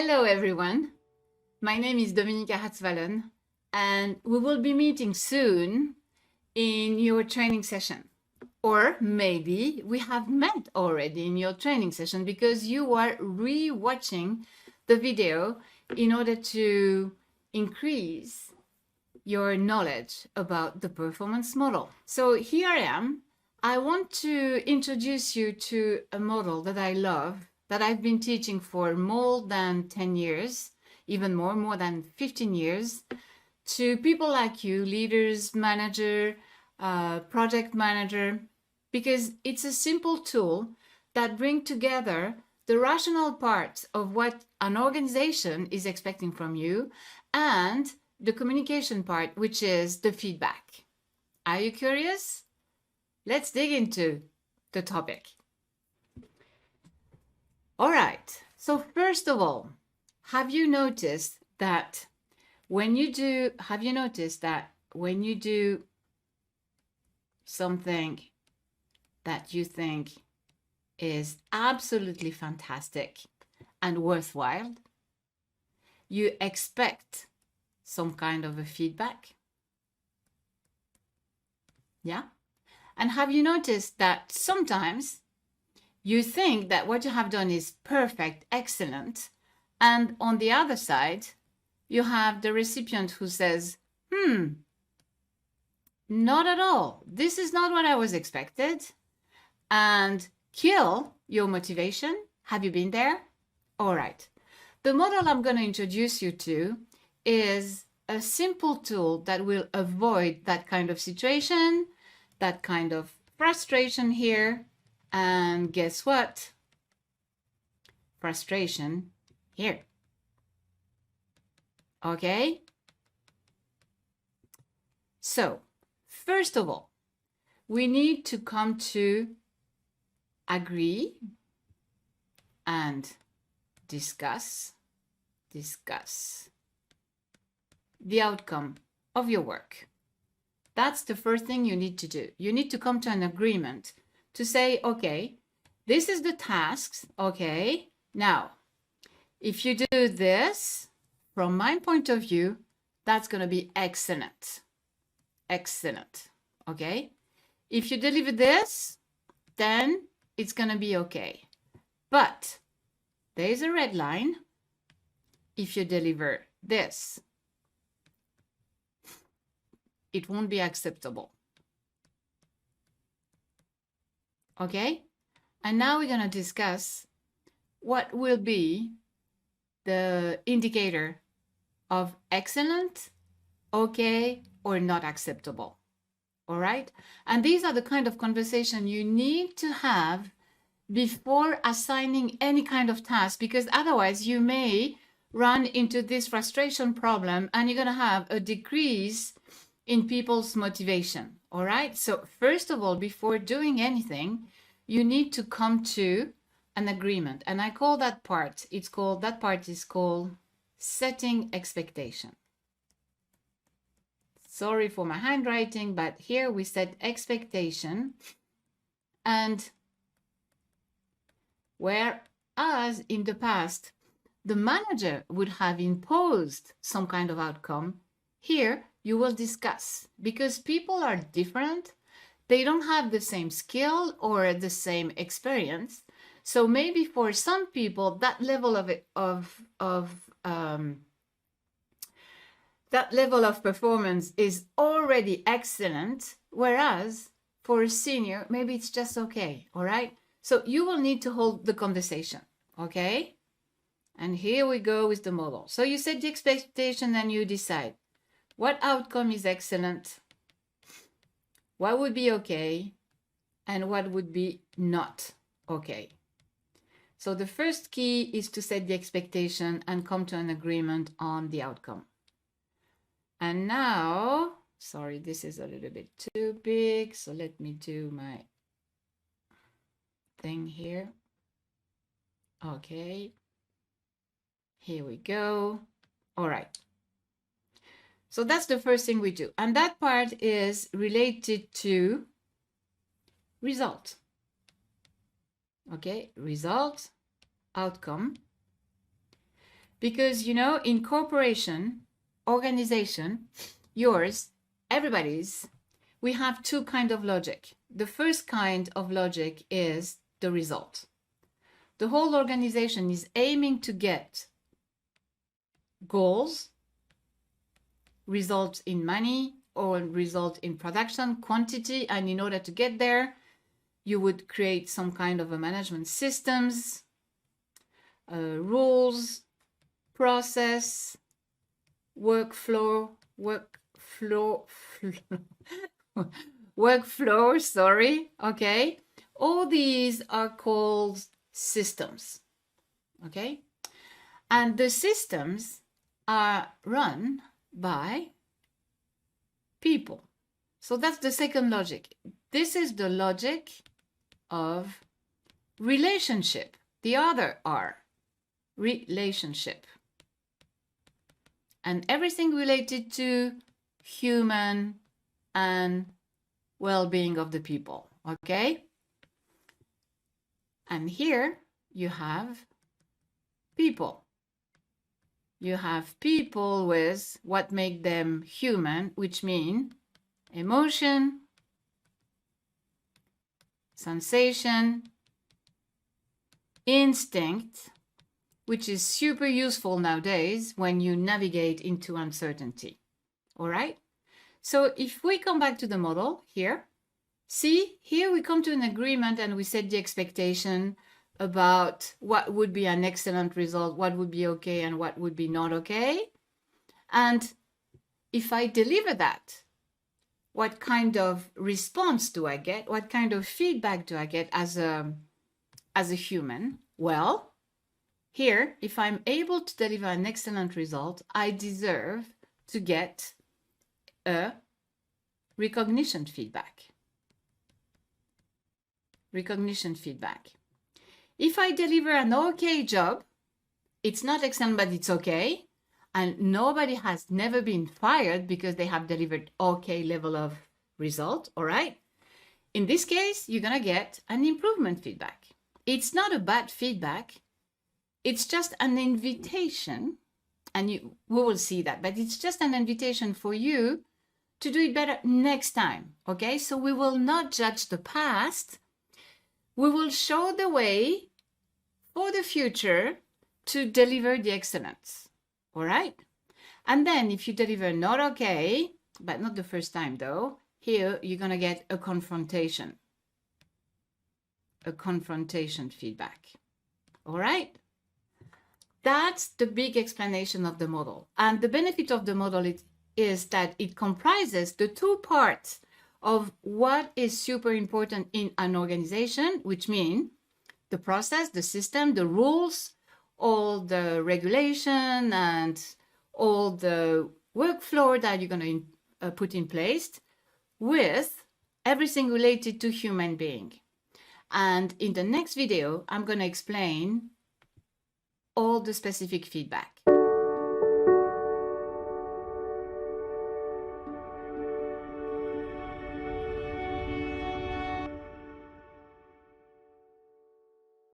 Hello everyone, my name is Dominika Hatzwallen and we will be meeting soon in your training session. Or maybe we have met already in your training session because you are re-watching the video in order to increase your knowledge about the performance model. So here I am. I want to introduce you to a model that I love, that I've been teaching for more than 10 years, even more than 15 years, to people like you, leaders, manager, project manager, because it's a simple tool that brings together the rational parts of what an organization is expecting from you and the communication part, which is the feedback. Are you curious? Let's dig into the topic. All right. So first of all, have you noticed that when you do something that you think is absolutely fantastic and worthwhile, you expect some kind of a feedback? Yeah? And have you noticed that sometimes you think that what you have done is perfect, excellent, and on the other side, you have the recipient who says, not at all. This is not what I was expected, and kill your motivation. Have you been there? All right. The model I'm going to introduce you to is a simple tool that will avoid that kind of situation, that kind of frustration here. And guess what? Frustration here. Okay? So, first of all, we need to come to agree and discuss the outcome of your work. That's the first thing you need to do. You need to come to an agreement to say, okay, this is the tasks, okay? Now, if you do this, from my point of view, that's going to be excellent. Excellent, okay? If you deliver this, then it's going to be okay. But there is a red line. If you deliver this, it won't be acceptable. Okay? And now we're going to discuss what will be the indicator of excellent, okay, or not acceptable. All right? And these are the kind of conversation you need to have before assigning any kind of task, because otherwise you may run into this frustration problem and you're going to have a decrease in people's motivation. All right. So first of all, before doing anything, you need to come to an agreement. And I call that part, that part is called setting expectation. Sorry for my handwriting, but here we set expectation. And whereas in the past, the manager would have imposed some kind of outcome, here you will discuss, because people are different. They don't have the same skill or the same experience. So maybe for some people, that level of performance is already excellent, whereas for a senior, maybe it's just okay. All right. So you will need to hold the conversation. Okay. And here we go with the model. So you set the expectation and you decide what outcome is excellent, what would be okay, and what would be not okay. So the first key is to set the expectation and come to an agreement on the outcome. And now, sorry, this is a little bit too big, so let me do my thing here. Okay, here we go. All right. So that's the first thing we do. And that part is related to result. Okay, result, outcome. Because, you know, in corporation, organization, yours, everybody's, we have two kinds of logic. The first kind of logic is the result. The whole organization is aiming to get goals, result in money or result in production quantity, and in order to get there, you would create some kind of a management systems, rules, process, workflow, sorry, okay? All these are called systems, okay? And the systems are run by people. So that's the second logic. This is the logic of relationship. The other are relationship. And everything related to human and well-being of the people, okay? And here you have people. You have people with what make them human, which mean emotion, sensation, instinct, which is super useful nowadays when you navigate into uncertainty. All right? So if we come back to the model here, see, here we come to an agreement and we set the expectation about what would be an excellent result, what would be okay and what would be not okay. And if I deliver that, what kind of response do I get? What kind of feedback do I get as a human? Well, here, if I'm able to deliver an excellent result, I deserve to get a recognition feedback. Recognition feedback. If I deliver an okay job, it's not excellent, but it's okay. And nobody has never been fired because they have delivered okay level of result, all right? In this case, you're gonna get an improvement feedback. It's not a bad feedback. It's just an invitation, and we will see that, but it's just an invitation for you to do it better next time, okay? So we will not judge the past. We will show the way for the future to deliver the excellence, all right? And then if you deliver not okay, but not the first time though, here you're gonna get a confrontation feedback, all right? That's the big explanation of the model. And the benefit of the model is that it comprises the two parts of what is super important in an organization, which mean the process, the system, the rules, all the regulation and all the workflow that you're going to put in place with everything related to human being. And in the next video, I'm going to explain all the specific feedback.